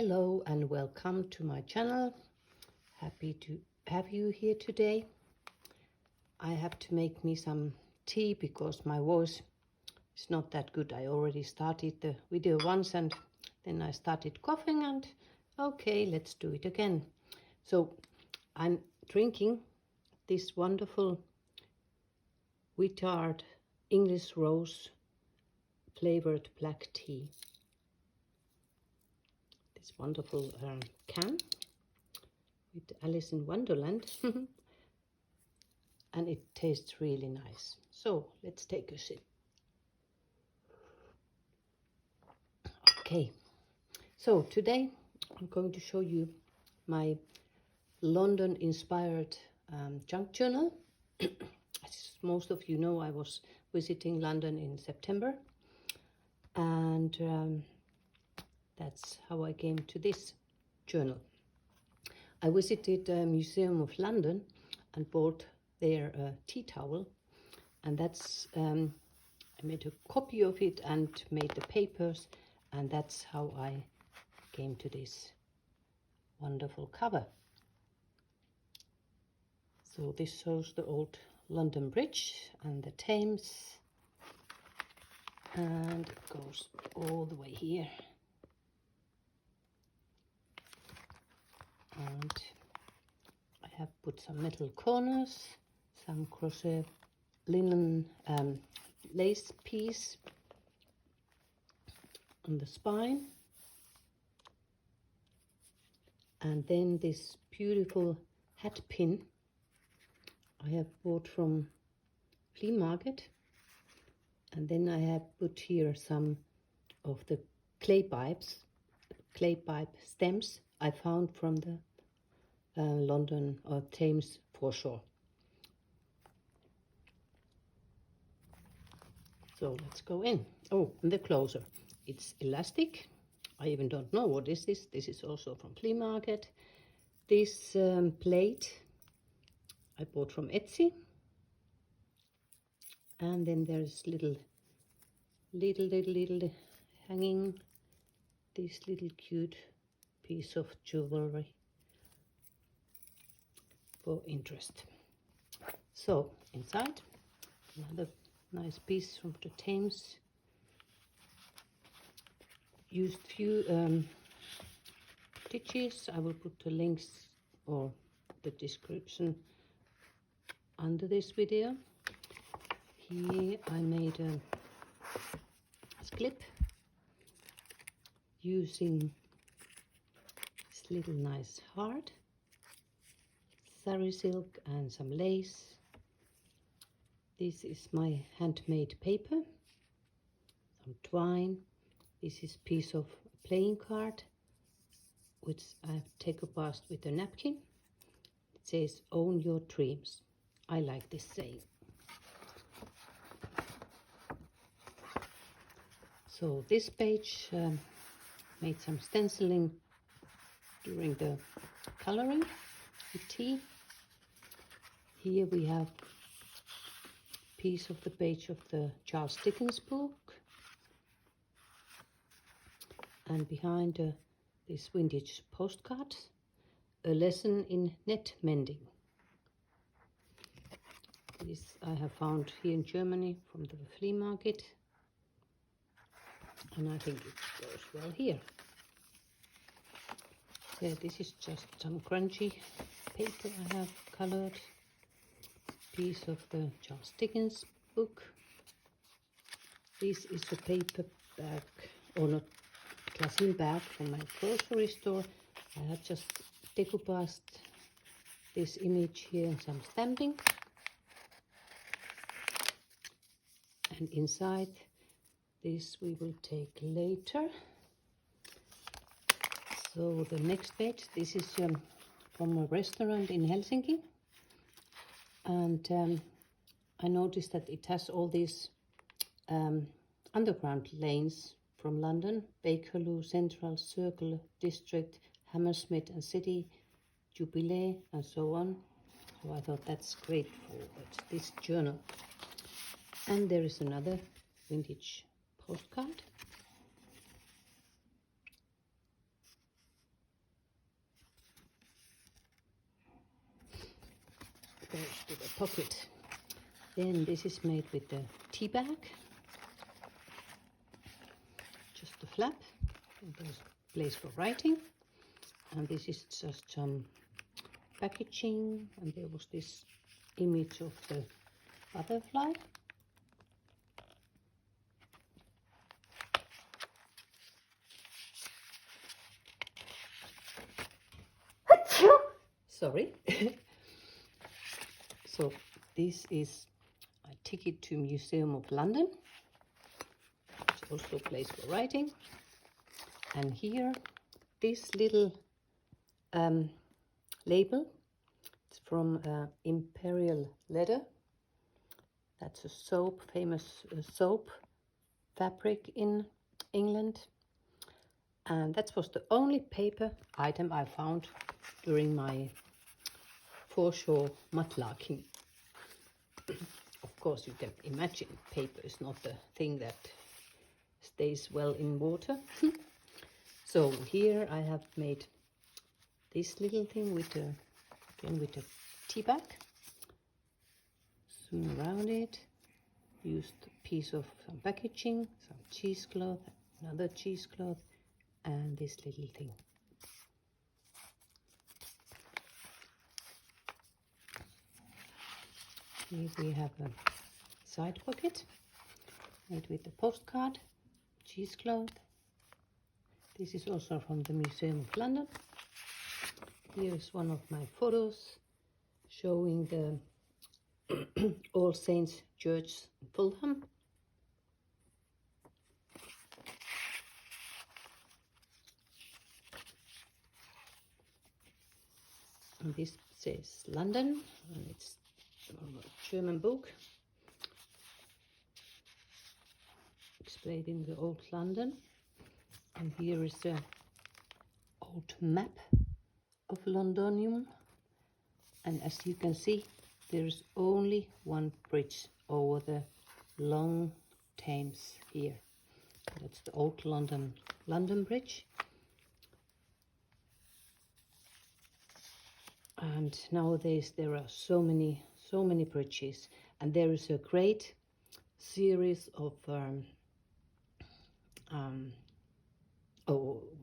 Hello and welcome to my channel. Happy to have you here today. I have to make me some tea because my voice is not that good. I already started the video once and then I started coughing and okay, let's do it again. So I'm drinking this wonderful Wittard English rose flavored black tea. This wonderful can with Alice in Wonderland and it tastes really nice. So let's take a sip. Okay, so today I'm going to show you my London inspired junk journal. As most of you know, I was visiting London in September and that's how I came to this journal. I visited the Museum of London and bought their tea towel, and that's I made a copy of it and made the papers, and that's how I came to this wonderful cover. So this shows the old London Bridge and the Thames, and it goes all the way here. And I have put some metal corners, some crochet linen lace piece on the spine, and then this beautiful hat pin I have bought from flea market, and then I have put here some of the clay pipe stems I found from the London or Thames foreshore. So let's go in. Oh, and the closer. It's elastic. I even don't know what is this. This is also from flea market. This plate I bought from Etsy. And then there's little hanging this little cute piece of jewelry for interest. So inside, another nice piece from the Thames. Used few stitches. I will put the links or the description under this video. Here I made a clip using this little nice heart, sari silk and some lace. This is my handmade paper, some twine. This is a piece of playing card which I've decoupled with a napkin. It says own your dreams. I like this saying. So this page made some stenciling during the coloring with tea. Here we have a piece of the page of the Charles Dickens book, and behind this vintage postcard, a lesson in net mending. This I have found here in Germany from the flea market, and I think it goes well here. So this is just some crunchy paper I have colored. Piece of the Charles Dickens book. This is the paper bag, or not, glassine bag from my grocery store. I have just decoupled this image here and some stamping. And inside this we will take later. So the next page, this is from a restaurant in Helsinki, and I noticed that it has all these underground lanes from London: Bakerloo, Central, Circle, District, Hammersmith and City, Jubilee and so on. So I thought that's great for this journal. And there is another vintage postcard. pocket. Then this is made with the tea bag. Just a flap. And there's place for writing. And this is just some packaging. And there was this image of the butterfly. Sorry. So this is a ticket to Museum of London. It's also a place for writing. And here, this little label. It's from Imperial Leather. That's a soap, famous soap fabric in England. And that was the only paper item I found during my foreshore mudlarking. Of course, you can imagine paper is not the thing that stays well in water. So here I have made this little thing with a tea bag. Zoom around it. Used a piece of some packaging, some cheesecloth, another cheesecloth, and this little thing. Here we have a side pocket made with a postcard, cheesecloth. This is also from the Museum of London. Here is one of my photos showing the All Saints Church in Fulham. And this says London, and it's a German book explained in the old London. And here is the old map of Londonium. And as you can see, there is only one bridge over the long Thames here. That's the old London Bridge. And nowadays there are so many bridges, and there is a great series of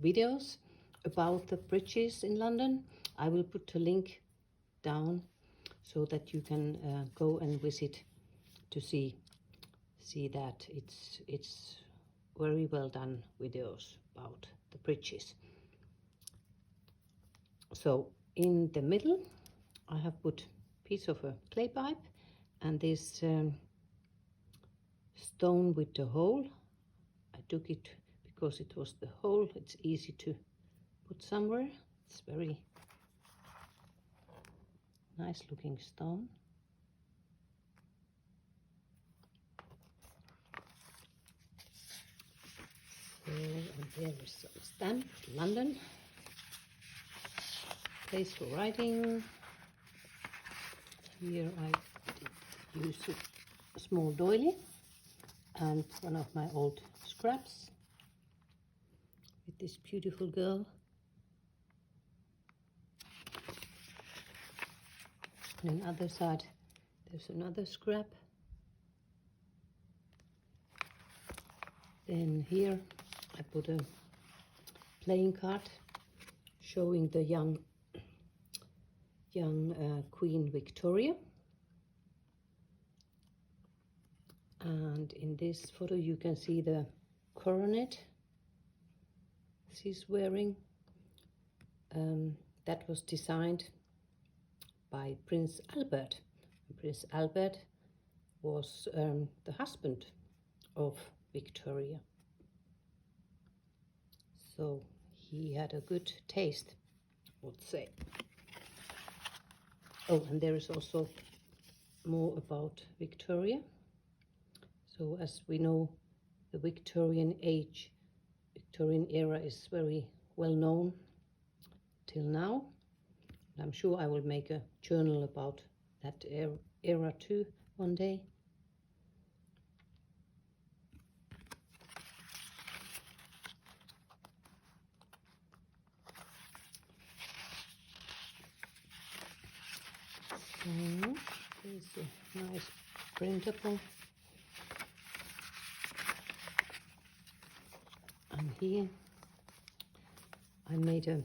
videos about the bridges in London. I will put a link down so that you can go and visit to see that it's very well done videos about the bridges. So in the middle I have put a piece of a clay pipe and this stone with the hole. I took it because it was the hole. It's easy to put somewhere. It's very nice looking stone. So, and there is some stamp, London. Place for writing. Here I did use a small doily and one of my old scraps with this beautiful girl. And on the other side there's another scrap. Then here I put a playing card showing the young Queen Victoria. And in this photo you can see the coronet she's wearing. That was designed by Prince Albert. Prince Albert was the husband of Victoria. So he had a good taste, I would say. Oh, and there is also more about Victoria. So as we know, the Victorian era is very well known till now. And I'm sure I will make a journal about that era too one day. So this a nice printable. And here I made a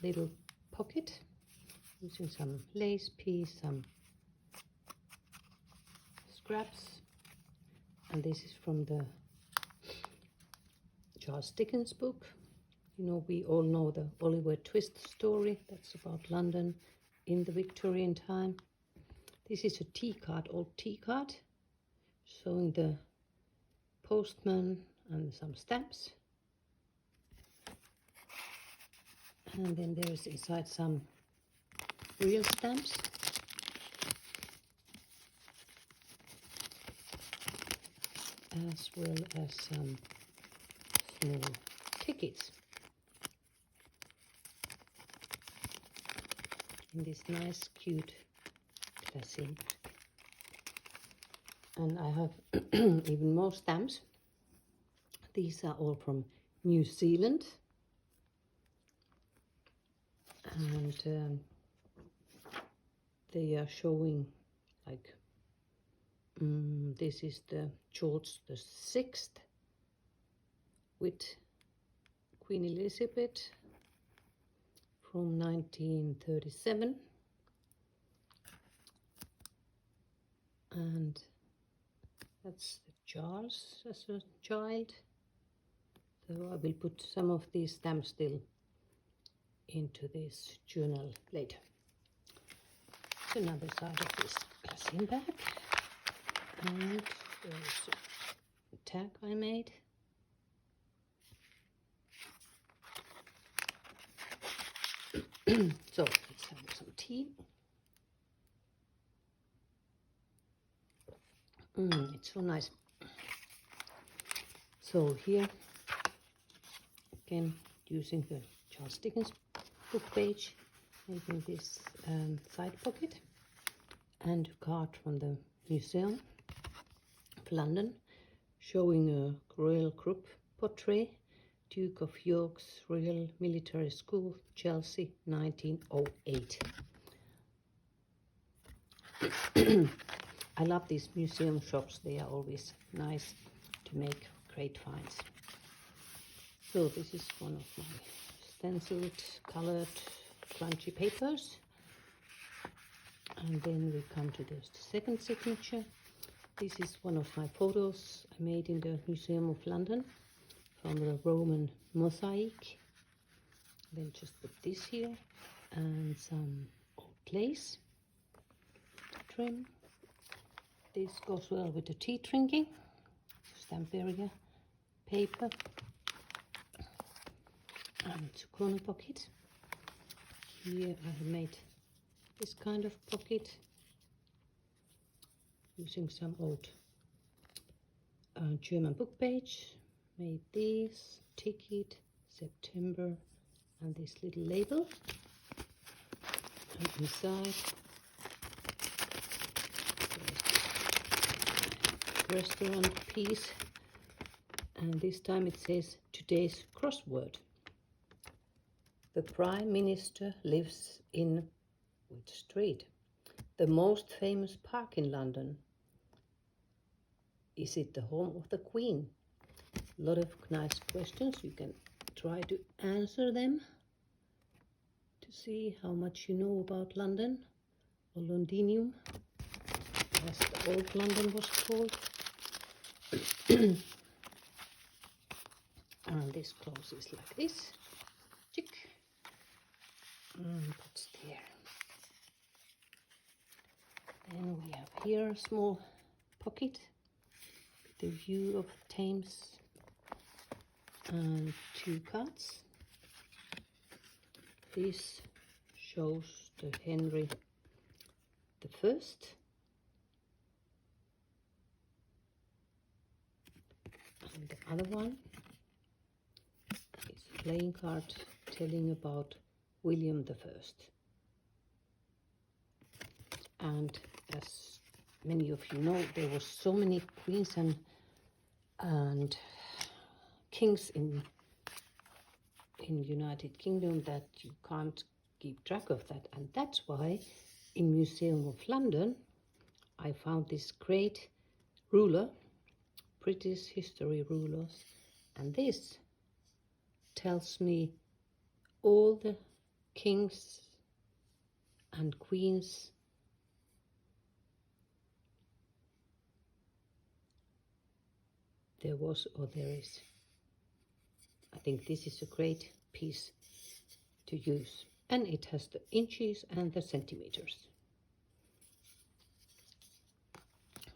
little pocket using some lace piece, some scraps, and this is from the Charles Dickens book. You know, we all know the Oliver Twist story. That's about London in the Victorian time. This is a tea card, old tea card, showing the postman and some stamps. And then there is inside some real stamps. As well as some small tickets. In this nice, cute glassine. And I have even more stamps. These are all from New Zealand. And they are showing like this is the George the Sixth with Queen Elizabeth from 1937, and that's Charles as a child. So I will put some of these stamps still into this journal later. Another side of this glassine bag, and there's a tag I made. So let's have some tea. It's so nice. So here again, using the Charles Dickens book page, making this side pocket, and a card from the Museum of London showing a royal group portrait, Duke of York's Royal Military School, Chelsea, 1908. I love these museum shops. They are always nice to make great finds. So this is one of my stenciled, colored, crunchy papers. And then we come to the second signature. This is one of my photos I made in the Museum of London from the Roman mosaic. Then just put this here and some old lace trim. This goes well with the tea drinking. Stamp barrier paper. And it's a corner pocket. Here I have made this kind of pocket using some old German book page. Made this ticket, September, and this little label. And inside there's the restaurant piece, and this time it says today's crossword. The Prime Minister lives in which street? The most famous park in London. Is it the home of the Queen? A lot of nice questions. You can try to answer them to see how much you know about London, or Londinium, as the old London was called. And this closes like this. Chick. Puts there. Then we have here a small pocket, the view of Thames, and two cards. This shows the Henry the First, and the other one is a playing card telling about William the First. And as many of you know, there were so many queens and kings in United Kingdom that you can't keep track of that. And that's why in Museum of London I found this great ruler, British history rulers, and this tells me all the kings and queens there was or there is. I think this is a great piece to use, and it has the inches and the centimeters,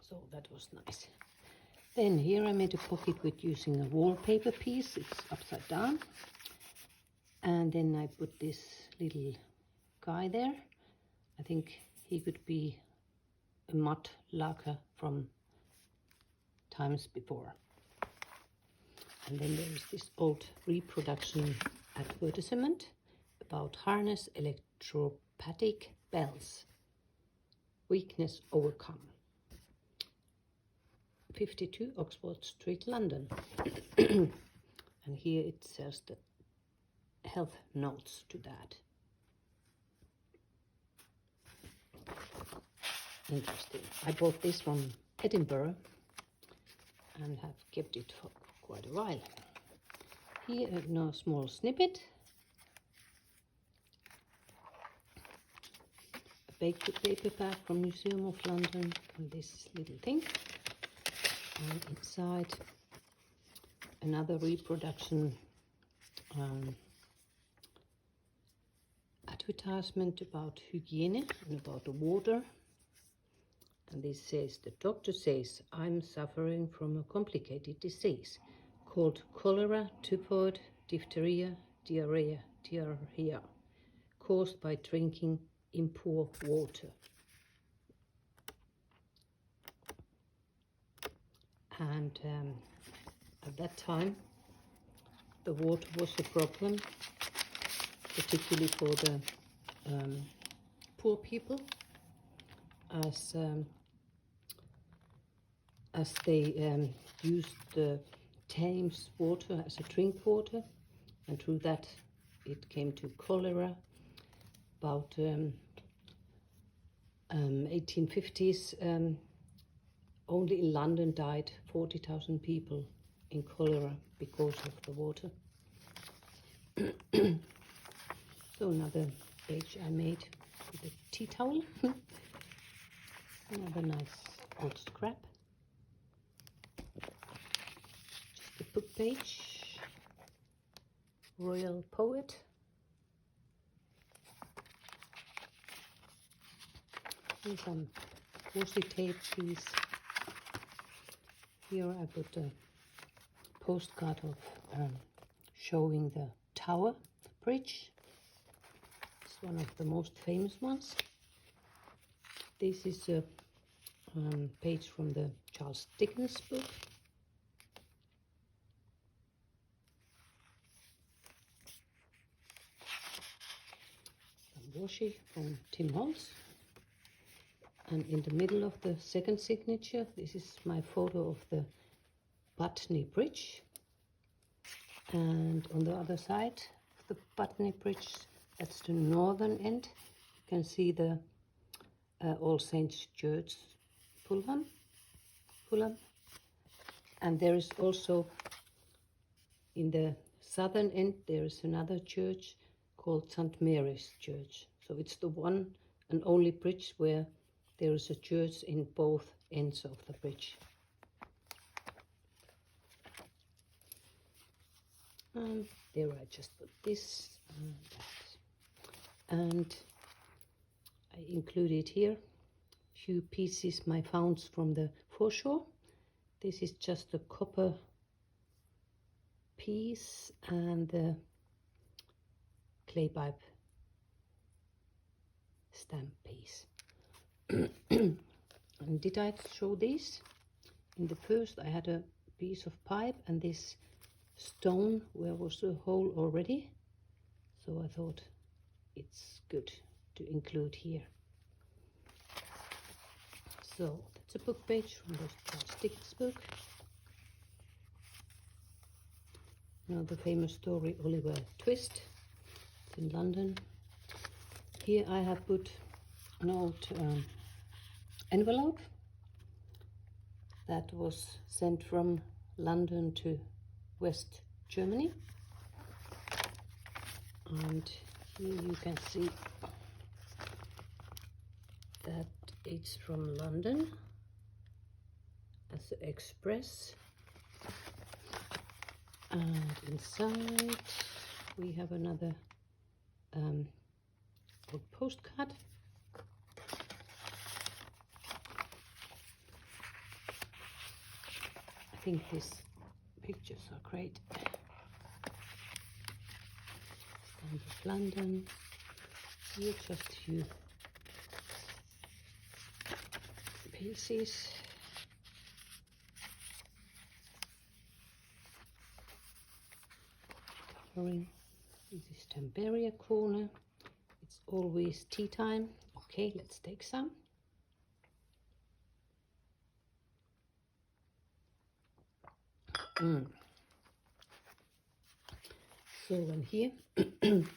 so that was nice. Then here I made a pocket with using a wallpaper piece. It's upside down, and then I put this little guy there. I think he could be a mud larker from times before. And then there is this old reproduction advertisement about harness electropathic bells. Weakness overcome. 52 Oxford Street, London. And here it says the health notes to that. Interesting. I bought this from Edinburgh and have kept it for quite a while. Here a small snippet. A baked paper bag from Museum of London, and this little thing. And inside another reproduction advertisement about hygiene and about the water. And this says, the doctor says I'm suffering from a complicated disease called cholera, typhoid, diphtheria, diarrhea, caused by drinking impure water. And at that time, the water was a problem, particularly for the poor people, as they used the Thames water as a drink water, and through that it came to cholera. About 1850s, only in London died 40,000 people in cholera because of the water. So another page I made with a tea towel. Another nice old scrap. Just a book page. Royal Poet. And some washi tape piece. Here I put a postcard of showing the tower, the bridge. It's one of the most famous ones. This is a page from the Charles Dickens book. Some washi from Tim Holtz. And in the middle of the second signature, this is my photo of the Putney Bridge. And on the other side of the Putney Bridge, that's the northern end, you can see the All Saints Church, Fulham. And there is also, in the southern end, there is another church called St. Mary's Church. So it's the one and only bridge where there is a church in both ends of the bridge. And there I just put this and that. And I included here a few pieces I found from the foreshore. This is just a copper piece and the clay pipe stamp piece. And did I show these? In the first I had a piece of pipe and this stone where was a hole already, so I thought it's good to include here. So that's a book page from the Charles Dickens book. Now the famous story Oliver Twist. It's in London. Here I have put an old envelope that was sent from London to West Germany. And here you can see that it's from London as an express. And inside we have another postcard. I think these pictures are great. Stamp of London. Here just a few pieces. Covering. This is Tamperia corner. It's always tea time. Okay, let's take some. So and here is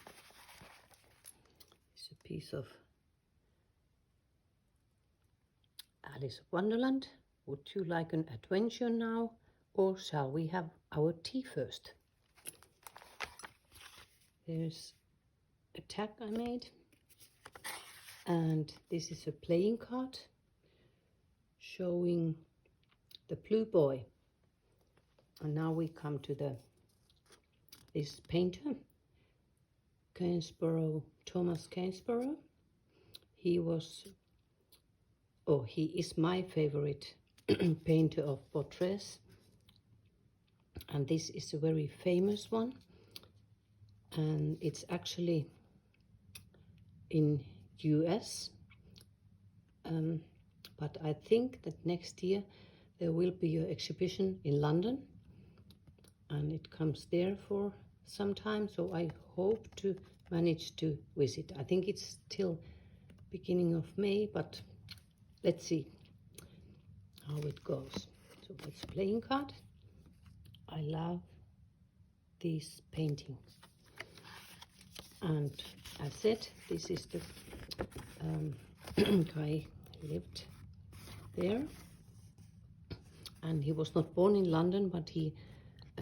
a piece of Alice of Wonderland. Would you like an adventure now, or shall we have our tea first? There's a tag I made, and this is a playing card showing the blue boy. And now we come to this painter, Thomas Gainsborough. He is my favorite painter of portraits, and this is a very famous one, and it's actually in US, but I think that next year there will be an exhibition in London, and it comes there for some time, so I hope to manage to visit. I think it's till beginning of May, but let's see how it goes. So that's a playing card. I love these paintings, and as said, this is the guy lived there, and he was not born in London, but he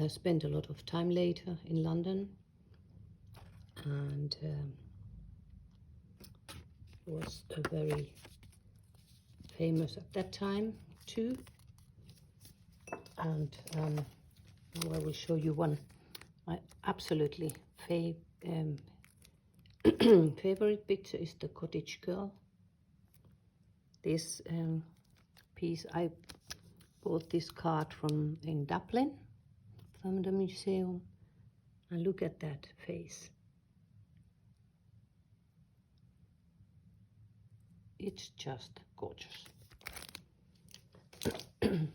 spent a lot of time later in London, and was a very famous at that time too. And now I will show you one my absolutely favorite picture is the Cottage Girl. This piece, I bought this card in Dublin from the museum, and look at that face. It's just gorgeous. Okay,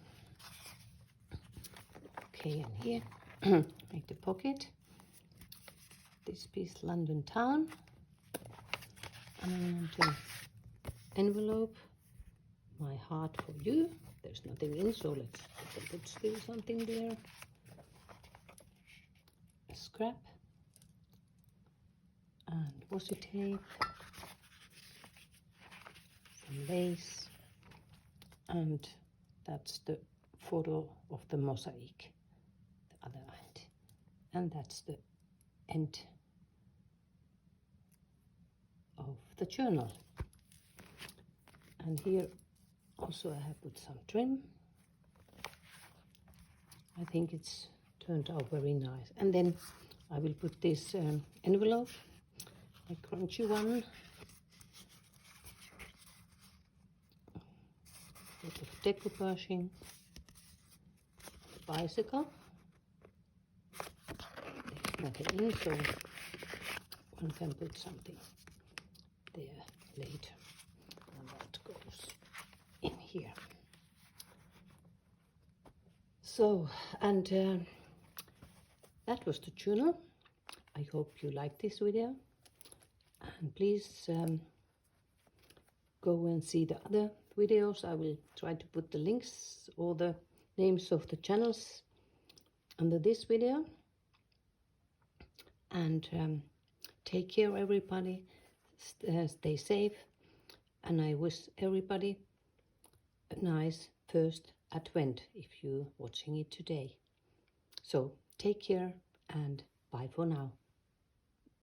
and here make the pocket. This piece, London Town, and envelope, my heart for you. There's nothing in, so let's put still something there. A scrap and washi tape, some lace, and that's the photo of the mosaic, the other end, and that's the end of the journal. And here also I have put some trim. I think it's turned out very nice. And then I will put this envelope, a crunchy one, a bit of decoupaging, bicycle. There's nothing in, so one can put something there later, and that goes in here. So, and that was the journal. I hope you liked this video, and please go and see the other videos. I will try to put the links or the names of the channels under this video. And take care, everybody. Stay safe, and I wish everybody a nice first advent if you're watching it today. So take care and bye for now.